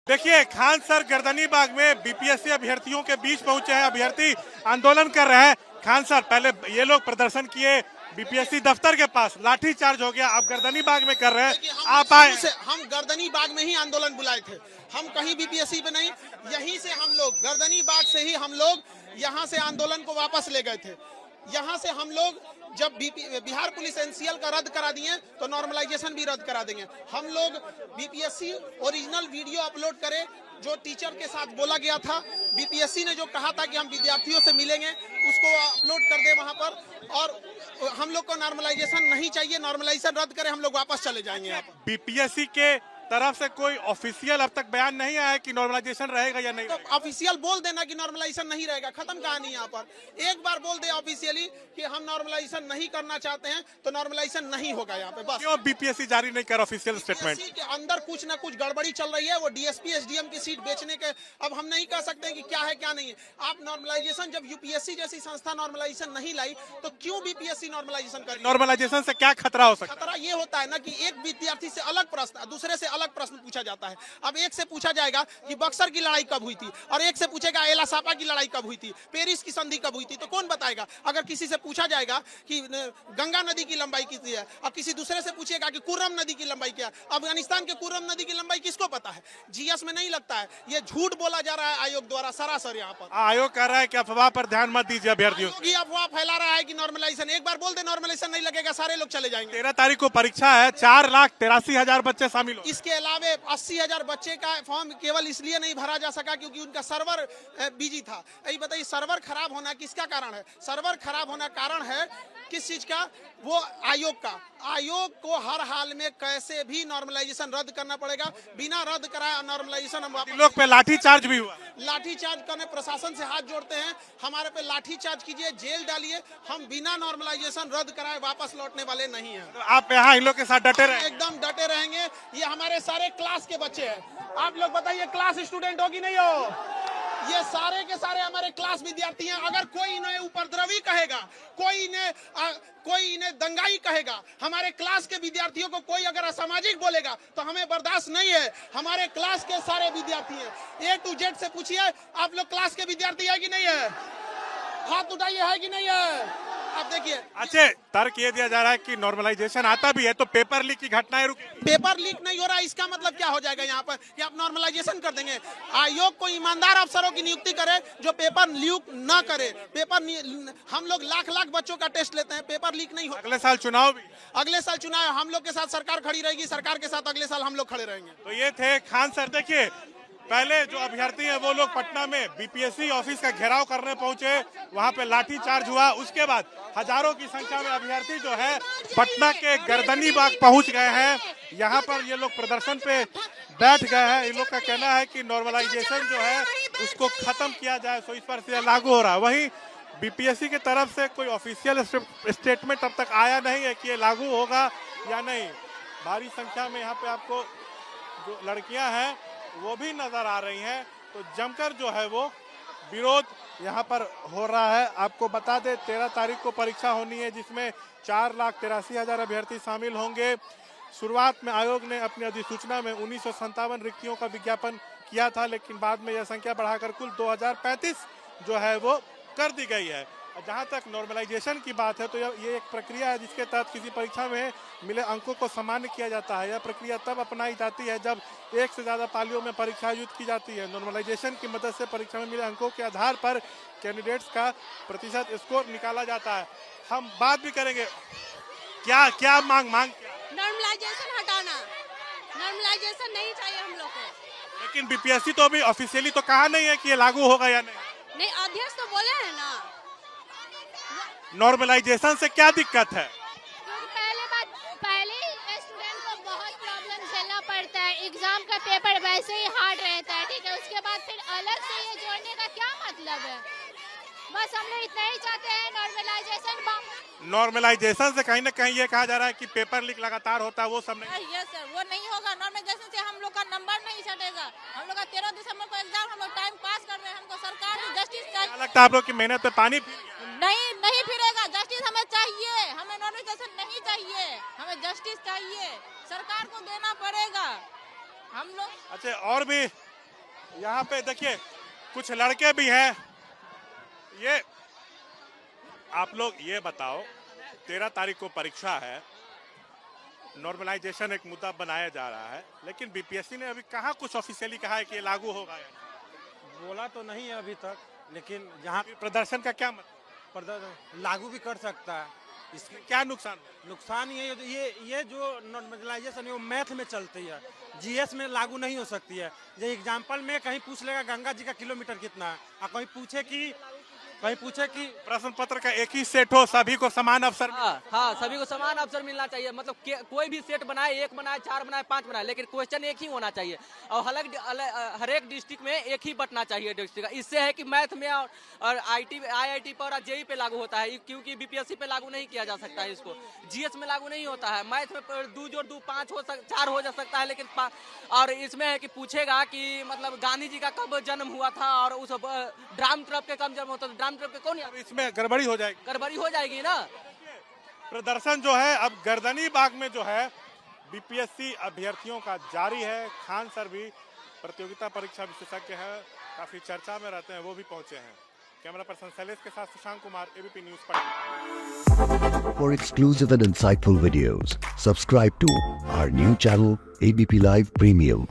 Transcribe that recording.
देखिए, खान सर गर्दनी बाग में बीपीएससी अभ्यर्थियों के बीच पहुंचे हैं। अभ्यर्थी आंदोलन कर रहे हैं। खान सर, पहले ये लोग प्रदर्शन किए बीपीएससी दफ्तर के पास, लाठी चार्ज हो गया, आप गर्दनी बाग में कर रहे हैं। आप आए, हम गर्दनी बाग में ही आंदोलन बुलाए थे। हम कहीं बीपीएससी पे नहीं, यहीं से हम लोग गर्दनी बाग से ही हम लोग यहाँ से आंदोलन को वापस ले गए थे। यहाँ से हम लोग जब बिहार पुलिस एनसीएल का रद्द करा दिए तो नॉर्मलाइजेशन भी रद्द करा देंगे। हम लोग बीपीएससी ओरिजिनल वीडियो अपलोड करें जो टीचर के साथ बोला गया था। बीपीएससी ने जो कहा था कि हम विद्यार्थियों से मिलेंगे, उसको अपलोड कर दे वहां पर। और हम लोग को नॉर्मलाइजेशन नहीं चाहिए, नॉर्मलाइजेशन रद्द करें, हम लोग वापस चले जाएंगे यहाँ पर। बीपीएससी के तरफ से कोई ऑफिशियल अब तक बयान नहीं आया कि नॉर्मलाइजेशन रहेगा या नहीं। तो ऑफिशियल बोल देना कि नॉर्मलाइजेशन नहीं रहेगा, खत्म कहानी। यहाँ पर एक बार बोल दे ऑफिशियली कि हम नॉर्मलाइजेशन नहीं करना चाहते हैं तो नॉर्मलाइजेशन नहीं होगा यहाँ पे, बस। क्यों बीपीएससी जारी नहीं कर ऑफिशियल स्टेटमेंट? के अंदर कुछ ना कुछ गड़बड़ी चल रही है। वो डीएसपी एसडीएम की सीट बेचने के, अब हम नहीं कह सकते कि क्या है क्या नहीं है। आप नॉर्मलाइजेशन, जब यूपीएससी जैसी संस्था नॉर्मलाइजेशन नहीं लाई तो क्यों बीपीएससी नॉर्मलाइजेशन करेगी? नॉर्मलाइजेशन से क्या खतरा हो सकता है? खतरा ये होता है ना कि एक विद्यार्थी से अलग प्रश्न, दूसरे से अलग प्रश्न पूछा जाता है। अब एक से पूछा जाएगा कि बक्सर की लड़ाई कब हुई थी, और एक से पूछेगा एला सापा की लड़ाई कब हुई थी, पेरिस की संधि कब हुई थी, तो कौन बताएगा? अगर किसी से पूछा जाएगा कि गंगा नदी की लंबाई कितनी है, और किसी दूसरे से पूछेगा कि कुर्रम नदी की लंबाई क्या है, अफगानिस्तान के कुर्रम नदी की लंबाई किसको पता है? जीएस में नहीं लगता है। ये झूठ बोला जा रहा है आयोग द्वारा सरासर। यहाँ पर आयोग कह रहा है कि अफवाह पर ध्यान मत दीजिए अभ्यर्थियों। अफवाह फैला रहा है कि नॉर्मलाइजेशन, एक बार बोल दे नॉर्मलाइजेशन नहीं लगेगा, सारे लोग चले जाएंगे। 13 तारीख को परीक्षा है, 4,83,000 बच्चे शामिल हो। इसके अलावा 80,000 बच्चे का फॉर्म केवल इसलिए नहीं भरा जा सका क्योंकि उनका सर्वर बिजी था। यही बताइए, सर्वर खराब होना किसका कारण है? सर्वर खराब होना कारण है किस चीज का? वो आयोग का। आयोग को हर हाल में कैसे भी नॉर्मलाइजेशन रद्द करना पड़ेगा। बिना रद्द कराए नॉर्मलाइजेशन हम वापस। लोग पे लाठी चार्ज भी हुआ। लाठी चार्ज करने, प्रशासन से हाथ जोड़ते हैं, हमारे पे लाठी चार्ज कीजिए, जेल डालिए, हम बिना नॉर्मलाइजेशन रद्द कराए वापस लौटने वाले नहीं हैं। तो आप यहाँ इन लोग के साथ डटे रहे? एकदम डटे रहेंगे। ये हमारे सारे क्लास के बच्चे हैं। आप लोग बताइए, क्लास स्टूडेंट हो कि नहीं हो? ये सारे के सारे हमारे क्लास विद्यार्थी हैं। अगर कोई इन्हें उपद्रवी कहेगा, कोई इन्हें दंगाई कहेगा, हमारे क्लास के विद्यार्थियों को कोई अगर असामाजिक बोलेगा तो हमें बर्दाश्त नहीं है। हमारे क्लास के सारे विद्यार्थी हैं। A to Z से पूछिए, आप लोग क्लास के विद्यार्थी है कि नहीं है? हाथ उठाइए, है कि नहीं है? आप देखिए, अच्छा, तर्क ये दिया जा रहा है कि नॉर्मलाइजेशन आता भी है तो पेपर लीक की घटनाएं रुकेंगी। पेपर लीक नहीं हो रहा, इसका मतलब क्या हो जाएगा यहाँ पर कि आप नॉर्मलाइजेशन कर देंगे? आयोग को ईमानदार अफसरों की नियुक्ति करे जो पेपर लीक ना करे। हम लोग लाख लाख बच्चों का टेस्ट लेते हैं, पेपर लीक नहीं हो। अगले साल चुनाव भी, अगले साल चुनाव, हम लोग के साथ सरकार खड़ी रहेगी, सरकार के साथ अगले साल हम लोग खड़े रहेंगे। तो ये थे खान सर। देखिए, पहले जो अभ्यर्थी हैं वो लोग पटना में बीपीएससी ऑफिस का घेराव करने पहुंचे, वहां पे लाठी चार्ज हुआ। उसके बाद हजारों की संख्या में अभ्यर्थी जो है पटना के गर्दनी बाग पहुंच गए हैं। यहाँ पर ये लोग प्रदर्शन पे बैठ गए हैं। इन लोग का कहना है कि नॉर्मलाइजेशन जो है उसको खत्म किया जाए, सो इस पर से लागू हो रहा है। वहीं बीपीएससी की तरफ से कोई ऑफिशियल स्टेटमेंट अब तक आया नहीं है कि ये लागू होगा या नहीं। भारी संख्या में यहाँ पे आपको जो लड़कियां हैं वो भी नजर आ रही हैं, तो जमकर जो है वो विरोध यहाँ पर हो रहा है। आपको बता दें, 13 तारीख को परीक्षा होनी है जिसमें 4,83,000 अभ्यर्थी शामिल होंगे। शुरुआत में आयोग ने अपनी अधिसूचना में 1957 रिक्तियों का विज्ञापन किया था, लेकिन बाद में यह संख्या बढ़ाकर कुल 2035 जो है वो कर दी गई है। जहां तक नॉर्मलाइजेशन की बात है तो ये एक प्रक्रिया है जिसके तहत किसी परीक्षा में मिले अंकों को सामान्य किया जाता है। यह प्रक्रिया तब अपनाई जाती है जब एक से ज़्यादा पालियों में परीक्षा आयोजित की जाती है। नॉर्मलाइजेशन की मदद से परीक्षा में मिले अंकों के आधार पर कैंडिडेट्स का प्रतिशत स्कोर निकाला जाता है। हम बात भी करेंगे, क्या क्या मांग नॉर्मलाइजेशन हटाना, नॉर्मलाइजेशन नहीं चाहिए हम लोग को। लेकिन बीपीएससी तो अभी ऑफिशियली तो कहा नहीं है कि ये लागू होगा या नहीं, अध्यक्ष तो बोले हैं ना। नॉर्मलाइजेशन से क्या दिक्कत है? क्योंकि पहले स्टूडेंट को बहुत प्रॉब्लम झेलना पड़ता है। एग्जाम का पेपर वैसे ही हार्ड रहता है, ठीक है। उसके बाद फिर अलग से ये जोड़ने का क्या मतलब है? बस हम लोग इतना ही चाहते हैं, नॉर्मलाइजेशन से कहीं ना कहीं ये कहा जा रहा है कि पेपर लीक लगातार होता है, वो सब नहीं। यस सर, वो नहीं होगा। नॉर्मलाइजेशन से हम लोग का नंबर नहीं छटेगा। हम लोग का 13 दिसंबर को एग्जाम, हम लोग टाइम पास कर रहे हैं। हमको सरकार से जस्टिस चाहिए। लगता है आप लोग की मेहनत पे पानी नहीं फिरेगा। जस्टिस हमें चाहिए, हमें नॉर्मलाइजेशन नहीं चाहिए, हमें जस्टिस चाहिए, सरकार को देना पड़ेगा हम लोग। अच्छा, और भी यहाँ पे देखिए कुछ लड़के भी हैं। ये आप लोग ये बताओ, 13 तारीख को परीक्षा है, नॉर्मलाइजेशन एक मुद्दा बनाया जा रहा है, लेकिन बीपीएससी ने अभी कहाँ कुछ ऑफिशियली कहा है कि ये लागू होगा। बोला तो नहीं है अभी तक, लेकिन जहाँ प्रदर्शन का क्या मतलब, लागू भी कर सकता है। इसके क्या नुकसान? नुकसान ये जो नॉर्मलाइजेशन है वो मैथ में चलती है, जीएस में लागू नहीं हो सकती है। जो एग्जाम्पल में कहीं पूछ लेगा गंगा जी का किलोमीटर कितना है, और कहीं पूछे कि प्रश्न पत्र का एक ही सेट हो, सभी को समान अवसर। हाँ, सभी को समान अवसर मिलना चाहिए। मतलब कोई भी सेट बनाए, 1 बनाए, 4 बनाए, 5 बनाए, लेकिन क्वेश्चन एक ही होना चाहिए और हर एक डिस्ट्रिक्ट में एक ही बटना चाहिए डिस्ट्रिक्ट। इससे है कि मैथ में और IIT पर और जेई पे लागू होता है, क्योंकि बीपीएससी पे लागू नहीं किया जा सकता है। इसको जीएस में लागू नहीं होता है। मैथ में 2 जोड़ 2 5 4 हो जा सकता है, लेकिन और इसमें है कि पूछेगा कि मतलब गांधी जी का कब जन्म हुआ था और उस ड्राम ट्रप के कब जन्म होता था, ड्राम ट्रप के कौन, इसमें गड़बड़ी हो जाएगी ना। प्रदर्शन जो है अब गर्दनी बाग में जो है बीपीएससी अभ्यर्थियों का जारी है। खान सर भी प्रतियोगिता परीक्षा विशेषज्ञ है, काफी चर्चा में रहते हैं, वो भी पहुंचे हैं। कैमरा पर्सन शैलेश के साथ Shashank Kumar, ABP news Patna. For exclusive and insightful videos, subscribe to our new channel ABP Live Premium.